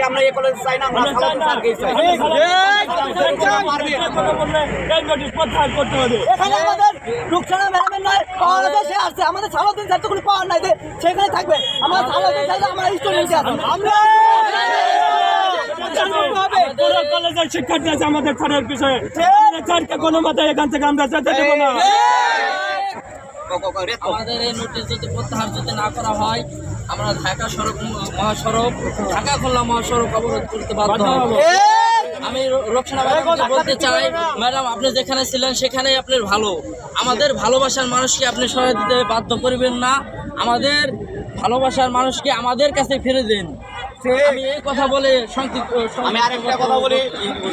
আমরা এই কলেজ চাই না, আমরা এখানে আমাদের রুকসানা ম্যাডামের নয় পাওয়া সে আসছে, আমাদের সালাউদ্দিন স্যার তো কোনো পাওয়ার নাই, সেখানে থাকবে। আমরা সালাউদ্দিন স্যার আমরা স্টুডেন্ট আছি, আমরা কলেজের শিক্ষার্থী আছে আমাদের ছাড়ের বিষয়ে স্যারকে কোনো মতে এখান থেকে আমরা যেতে দেব না। আমাদের এই নোটিশ যদি প্রত্যাহার যদি না করা হয়, আমরা ঢাকা মহাসড়ক ঢাকা খুলনা মহাসড়ক অবরোধ করতে বাধ্য হব। আমি রোকসানা ম্যাডামকে বলতে চাই, ম্যাডাম আপনি যেখানে ছিলেন সেখানেই আপনার ভালো। আমাদের ভালোবাসার মানুষকে আপনি সহায় দিতে বাধ্য করবেন না, আমাদের ভালোবাসার মানুষকে আমাদের কাছে ফিরে দিন। আমি এই কথা বলে আমি আরেকটা কথা বলি,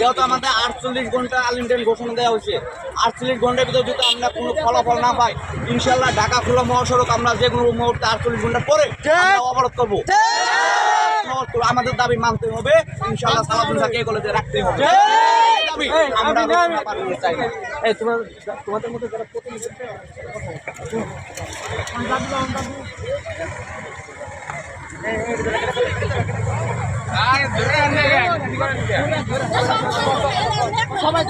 যেহেতু আমাদের 48 ঘন্টা আনলিমিটেড ঘোষণা দেওয়া হয়েছে, 48 ঘন্টার ভিতরে যদি আমরা কোনো ফলাফল না পাই, ইনশাল্লাহ ঢাকা খুলনা মহাসড়ক আমরা যে কোনো মুহূর্তে 48 ঘন্টা পরে অবরোধ করবো। আমাদের দাবি মানতে হবে, ইনশাল্লাহ সালাউদ্দিন স্যারকে এই কলেজে রাখতে হবে। আমরা চাই না। তোমাদের মধ্যে যারা সবাই